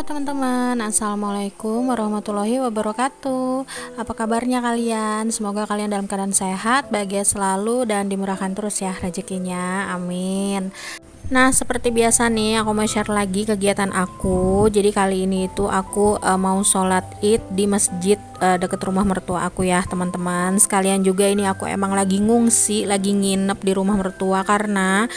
teman-teman, Assalamualaikum warahmatullahi wabarakatuh. Apa kabarnya kalian? Semoga kalian dalam keadaan sehat, bahagia selalu, dan dimurahkan terus ya rezekinya, amin. Nah, seperti biasa nih, aku mau share lagi kegiatan aku. Jadi kali ini itu aku mau sholat id di masjid deket rumah mertua aku ya teman-teman. Sekalian juga ini aku emang lagi ngungsi, lagi nginep di rumah mertua karena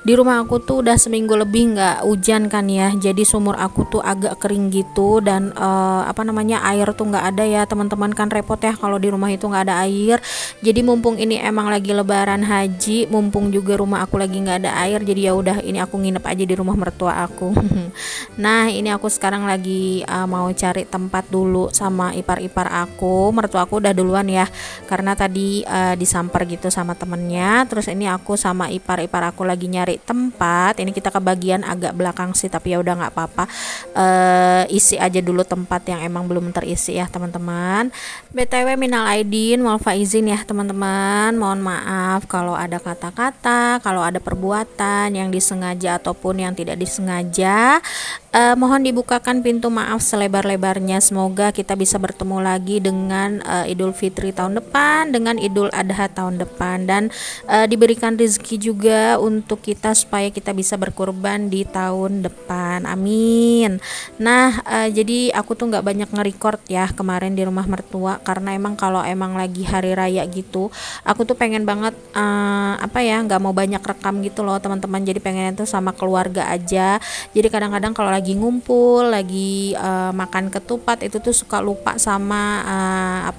di rumah aku tuh udah seminggu lebih nggak hujan kan ya. Jadi sumur aku tuh agak kering gitu dan air tuh nggak ada ya teman-teman, kan repot ya kalau di rumah itu nggak ada air. Jadi mumpung ini emang lagi lebaran haji, mumpung juga rumah aku lagi nggak ada air, jadi ya udah ini aku nginep aja di rumah mertua aku. Nah, ini aku sekarang lagi mau cari tempat dulu sama ipar-ipar aku. Mertua aku udah duluan ya, karena tadi disamper gitu sama temennya. Terus ini aku sama ipar-ipar aku lagi nyari tempat. Ini kita ke bagian agak belakang sih, tapi ya udah nggak apa-apa. Isi aja dulu tempat yang emang belum terisi ya teman-teman. BTW minal aidin wal faizin ya teman-teman. Mohon maaf kalau ada kata-kata, kalau ada perbuatan yang disengaja ataupun yang tidak disengaja. Mohon dibukakan pintu maaf selebar-lebarnya. Semoga kita bisa bertemu lagi dengan Idul Fitri tahun depan, dengan Idul Adha tahun depan, dan diberikan rezeki juga untuk kita supaya kita bisa berkurban di tahun depan, amin. Nah, jadi aku tuh nggak banyak nge-record ya kemarin di rumah mertua karena emang kalau emang lagi hari raya gitu, aku tuh pengen banget nggak mau banyak rekam gitu loh teman-teman. Jadi pengen itu sama keluarga aja. Jadi kadang-kadang kalau lagi ngumpul, lagi makan ketupat itu tuh suka lupa sama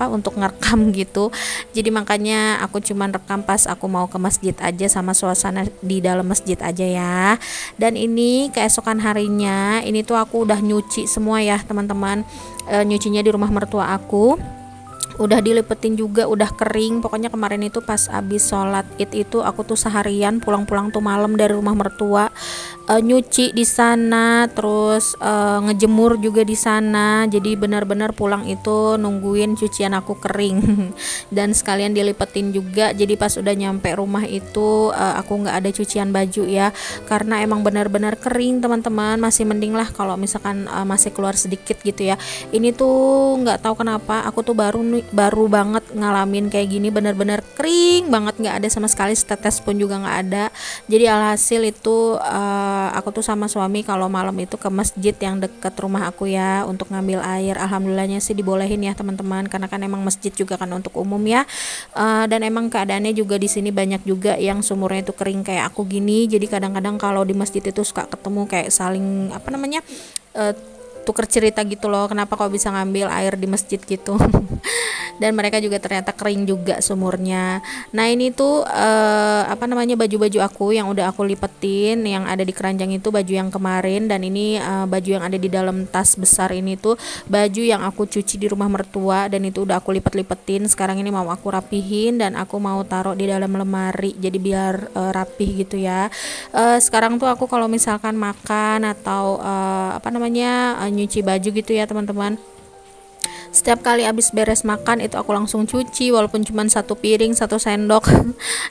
untuk ngerekam gitu. Jadi makanya aku cuman rekam pas aku mau ke masjid aja sama suasana di dalam masjid aja ya. Dan ini keesokan harinya, ini tuh aku udah nyuci semua ya teman-teman. Nyucinya di rumah mertua aku udah dilipetin juga, udah kering. Pokoknya kemarin itu pas abis sholat id itu aku tuh seharian pulang-pulang tuh malam dari rumah mertua, nyuci di sana, terus ngejemur juga di sana. Jadi benar-benar pulang itu nungguin cucian aku kering dan sekalian dilipetin juga. Jadi pas udah nyampe rumah itu aku nggak ada cucian baju ya, karena emang benar-benar kering teman-teman. Masih mending lah kalau misalkan masih keluar sedikit gitu ya. Ini tuh nggak tahu kenapa aku tuh baru banget ngalamin kayak gini, bener-bener kering banget, nggak ada sama sekali setetes pun juga nggak ada. Jadi alhasil itu aku tuh sama suami kalau malam itu ke masjid yang deket rumah aku ya untuk ngambil air. Alhamdulillahnya sih dibolehin ya teman-teman, karena kan emang masjid juga kan untuk umum ya. Dan emang keadaannya juga di sini banyak juga yang sumurnya itu kering kayak aku gini. Jadi kadang-kadang kalau di masjid itu suka ketemu kayak saling tuker cerita gitu loh, kenapa kau bisa ngambil air di masjid gitu. Dan mereka juga ternyata kering juga sumurnya. Nah, ini tuh baju-baju aku yang udah aku lipetin, yang ada di keranjang itu baju yang kemarin, dan ini baju yang ada di dalam tas besar ini tuh baju yang aku cuci di rumah mertua, dan itu udah aku lipet-lipetin. Sekarang ini mau aku rapihin dan aku mau taruh di dalam lemari jadi biar rapih gitu ya. Sekarang tuh aku kalau misalkan makan atau nyuci baju gitu ya teman-teman, setiap kali habis beres makan itu aku langsung cuci walaupun cuma satu piring, satu sendok.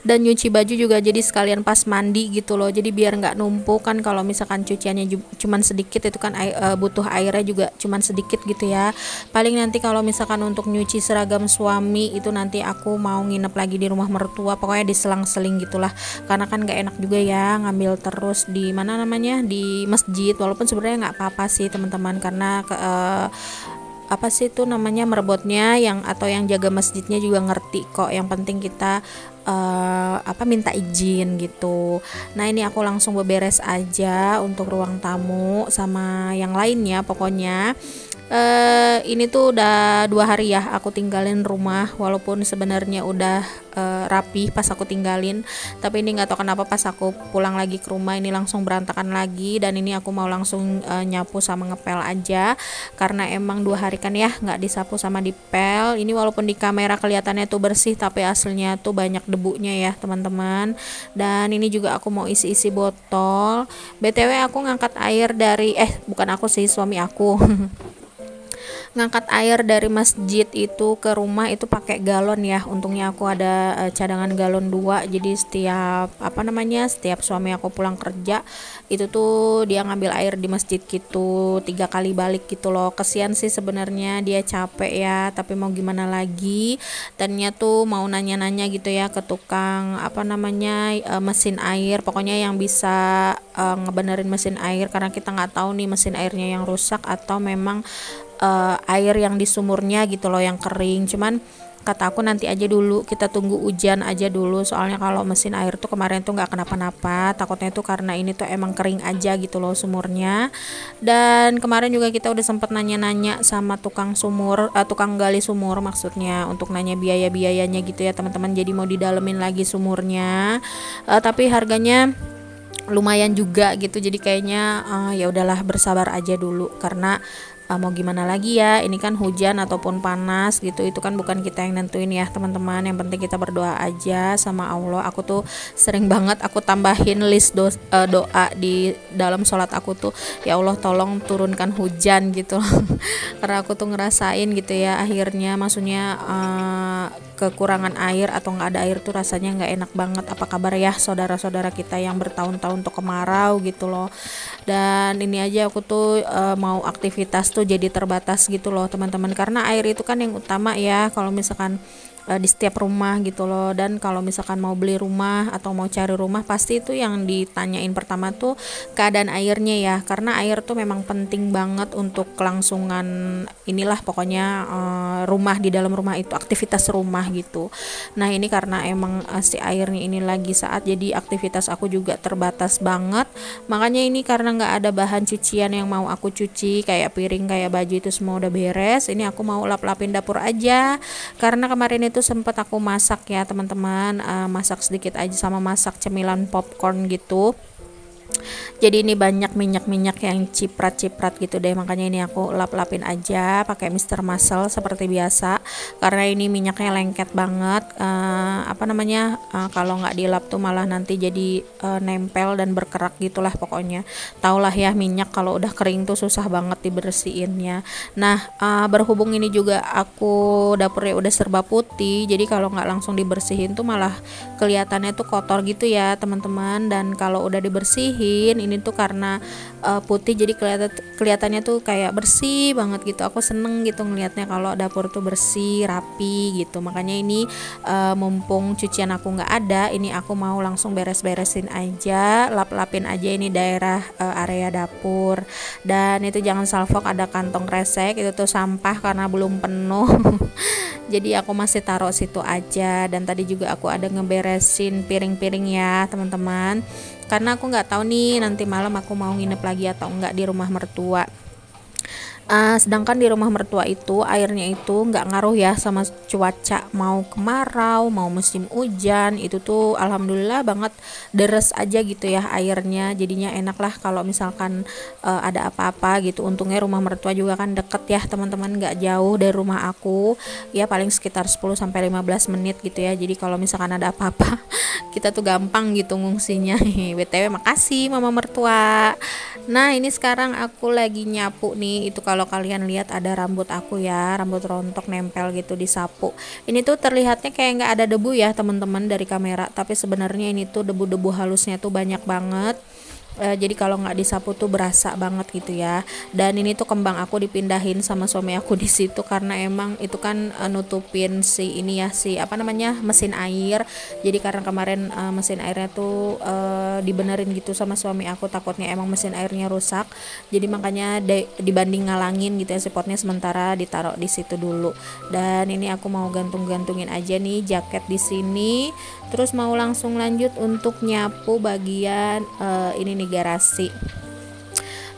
Dan nyuci baju juga jadi sekalian pas mandi gitu loh, jadi biar nggak numpuk kan. Kalau misalkan cuciannya cuma sedikit itu kan butuh airnya juga cuma sedikit gitu ya. Paling nanti kalau misalkan untuk nyuci seragam suami itu nanti aku mau nginep lagi di rumah mertua, pokoknya diselang-seling gitulah, karena kan nggak enak juga ya ngambil terus di di masjid. Walaupun sebenarnya nggak apa-apa sih teman-teman, karena merebotnya yang jaga masjidnya juga ngerti kok. Yang penting kita minta izin gitu. Nah, ini aku langsung beberes aja untuk ruang tamu sama yang lainnya. Pokoknya ini tuh udah 2 hari ya aku tinggalin rumah, walaupun sebenarnya udah rapi pas aku tinggalin, tapi ini nggak tahu kenapa pas aku pulang lagi ke rumah ini langsung berantakan lagi. Dan ini aku mau langsung nyapu sama ngepel aja, karena emang 2 hari kan ya nggak disapu sama dipel. Ini walaupun di kamera kelihatannya tuh bersih, tapi aslinya tuh banyak debunya ya teman-teman. Dan ini juga aku mau isi-isi botol. BTW aku ngangkat air dari bukan aku sih, suami aku ngangkat air dari masjid itu ke rumah itu pakai galon ya. Untungnya aku ada cadangan galon 2, jadi setiap suami aku pulang kerja itu tuh dia ngambil air di masjid gitu 3 kali balik gitu loh. Kesian sih sebenarnya, dia capek ya, tapi mau gimana lagi. Tadinya tuh mau nanya-nanya gitu ya ke tukang mesin air, pokoknya yang bisa ngebenerin mesin air, karena kita nggak tahu nih mesin airnya yang rusak atau memang air yang di sumurnya gitu loh yang kering. Cuman kata aku nanti aja dulu, kita tunggu hujan aja dulu, soalnya kalau mesin air tuh kemarin tuh nggak kenapa-napa, takutnya tuh karena ini tuh emang kering aja gitu loh sumurnya. Dan kemarin juga kita udah sempet nanya-nanya sama tukang gali sumur maksudnya, untuk nanya biaya-biayanya gitu ya teman-teman, jadi mau didalemin lagi sumurnya. Tapi harganya lumayan juga gitu, jadi kayaknya ya udahlah bersabar aja dulu, karena mau gimana lagi ya, ini kan hujan ataupun panas gitu, itu kan bukan kita yang nentuin ya teman-teman, yang penting kita berdoa aja sama Allah. Aku tuh sering banget aku tambahin list doa di dalam sholat aku tuh, ya Allah tolong turunkan hujan gitu karena aku tuh ngerasain gitu ya, akhirnya maksudnya kekurangan air atau nggak ada air tuh rasanya nggak enak banget. Apa kabar ya saudara-saudara kita yang bertahun-tahun tuh kemarau gitu loh. Dan ini aja aku tuh mau aktivitas tuh jadi terbatas gitu loh teman-teman, karena air itu kan yang utama ya kalau misalkan di setiap rumah gitu loh. Dan kalau misalkan mau beli rumah atau mau cari rumah, pasti itu yang ditanyain pertama tuh keadaan airnya ya, karena air tuh memang penting banget untuk kelangsungan inilah pokoknya rumah, di dalam rumah itu aktivitas rumah gitu. Nah ini karena emang si airnya ini lagi saat, jadi aktivitas aku juga terbatas banget. Makanya ini karena nggak ada bahan cucian yang mau aku cuci, kayak piring kayak baju itu semua udah beres, ini aku mau lap-lapin dapur aja, karena kemarin itu sempat aku masak ya teman-teman, masak sedikit aja sama masak cemilan popcorn gitu. Jadi ini banyak minyak-minyak yang ciprat-ciprat gitu deh, makanya ini aku lap-lapin aja pakai Mr. Muscle seperti biasa, karena ini minyaknya lengket banget. Kalau nggak dilap tuh malah nanti jadi nempel dan berkerak gitulah pokoknya. Taulah ya minyak kalau udah kering tuh susah banget dibersihinnya. Nah berhubung ini juga aku dapurnya udah serba putih, jadi kalau nggak langsung dibersihin tuh malah kelihatannya tuh kotor gitu ya teman-teman. Dan kalau udah dibersihin ini tuh karena putih, jadi kelihatannya tuh kayak bersih banget gitu. Aku seneng gitu ngelihatnya kalau dapur tuh bersih rapi gitu. Makanya ini mumpung cucian aku nggak ada, ini aku mau langsung beres-beresin aja, lap-lapin aja ini daerah area dapur. Dan itu jangan salfok, ada kantong kresek itu tuh sampah karena belum penuh jadi aku masih taruh situ aja. Dan tadi juga aku ada ngeberesin piring-piring ya teman-teman, karena aku nggak tahu nih nanti malam aku mau nginep lagi atau enggak di rumah mertua. Sedangkan di rumah mertua itu airnya itu nggak ngaruh ya sama cuaca, mau kemarau mau musim hujan, itu tuh alhamdulillah banget deres aja gitu ya airnya, jadinya enak lah kalau misalkan ada apa-apa gitu. Untungnya rumah mertua juga kan deket ya teman-teman, nggak jauh dari rumah aku ya, paling sekitar 10-15 menit gitu ya. Jadi kalau misalkan ada apa-apa kita tuh gampang gitu ngungsinya. BTW makasih mama mertua. Nah ini sekarang aku lagi nyapu nih, itu kalau kalian lihat ada rambut aku ya, rambut rontok nempel gitu di sapu. Ini tuh terlihatnya kayak nggak ada debu ya teman-teman dari kamera, tapi sebenarnya ini tuh debu-debu halusnya tuh banyak banget. Jadi kalau nggak disapu tuh berasa banget gitu ya. Dan ini tuh kembang aku dipindahin sama suami aku di situ, karena emang itu kan nutupin si mesin air. Jadi karena kemarin mesin airnya tuh dibenerin gitu sama suami aku, takutnya emang mesin airnya rusak. Jadi makanya dibanding ngalangin gitu ya, si potnya sementara ditaruh di situ dulu. Dan ini aku mau gantung-gantungin aja nih jaket di sini. Terus mau langsung lanjut untuk nyapu bagian ini nih garasi.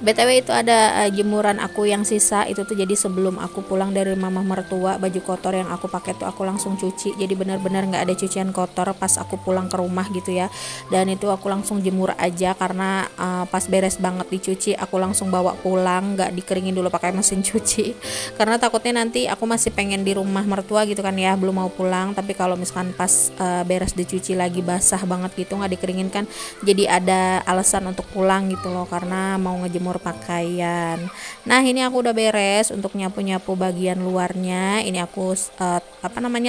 BTW itu ada jemuran aku yang sisa itu tuh, jadi sebelum aku pulang dari mama mertua, baju kotor yang aku pakai tuh aku langsung cuci, jadi benar-benar nggak ada cucian kotor pas aku pulang ke rumah gitu ya. Dan itu aku langsung jemur aja, karena pas beres banget dicuci aku langsung bawa pulang, nggak dikeringin dulu pakai mesin cuci karena takutnya nanti aku masih pengen di rumah mertua gitu kan ya, belum mau pulang. Tapi kalau misalkan pas beres dicuci lagi basah banget gitu nggak dikeringin kan, jadi ada alasan untuk pulang gitu loh, karena mau ngejemur jemur pakaian. Nah ini aku udah beres untuk nyapu-nyapu bagian luarnya. Ini aku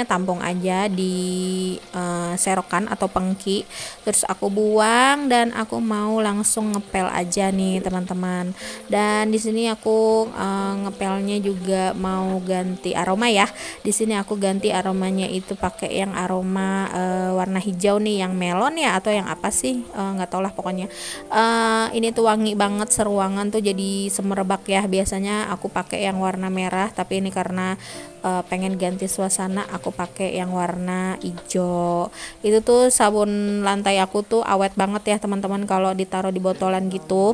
tampung aja di serokan atau pengki, terus aku buang dan aku mau langsung ngepel aja nih teman-teman. Dan di sini aku ngepelnya juga mau ganti aroma ya. Di sini aku ganti aromanya itu pakai yang aroma warna hijau nih, yang melon ya atau yang apa sih, nggak tau lah pokoknya. Ini tuh wangi banget, seruangan tuh jadi semerbak ya. Biasanya aku pakai yang warna merah, tapi ini karena pengen ganti suasana aku pakai yang warna hijau. Itu tuh sabun lantai aku tuh awet banget ya teman-teman kalau ditaruh di botolan gitu,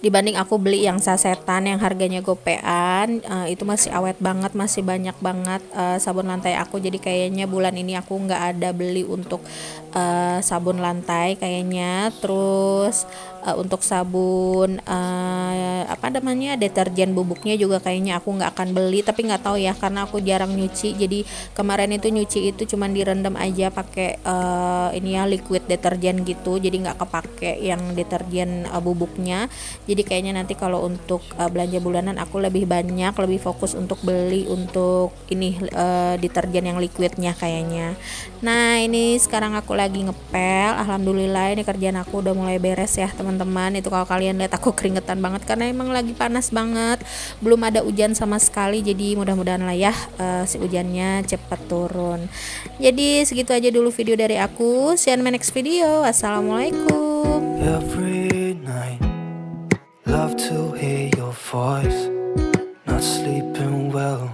dibanding aku beli yang sasetan yang harganya gopean. Itu masih awet banget, masih banyak banget sabun lantai aku. Jadi kayaknya bulan ini aku nggak ada beli untuk sabun lantai kayaknya. Terus untuk sabun deterjen bubuknya juga kayaknya aku nggak akan beli, tapi nggak tahu ya karena aku jarang nyuci. Jadi kemarin itu nyuci itu cuman direndam aja pakai liquid deterjen gitu, jadi nggak kepake yang deterjen bubuknya. Jadi kayaknya nanti kalau untuk belanja bulanan aku lebih fokus untuk beli untuk ini deterjen yang liquidnya kayaknya. Nah ini sekarang aku lagi ngepel. Alhamdulillah ini kerjaan aku udah mulai beres ya teman-teman. Itu kalau kalian lihat aku keringetan banget karena emang lagi panas banget, belum ada hujan sama sekali. Jadi mudah-mudahan lah ya si hujannya cepat turun. Jadi segitu aja dulu video dari aku. See you in my next video. Wassalamualaikum. Every night, love to hear your voice. Not sleeping well,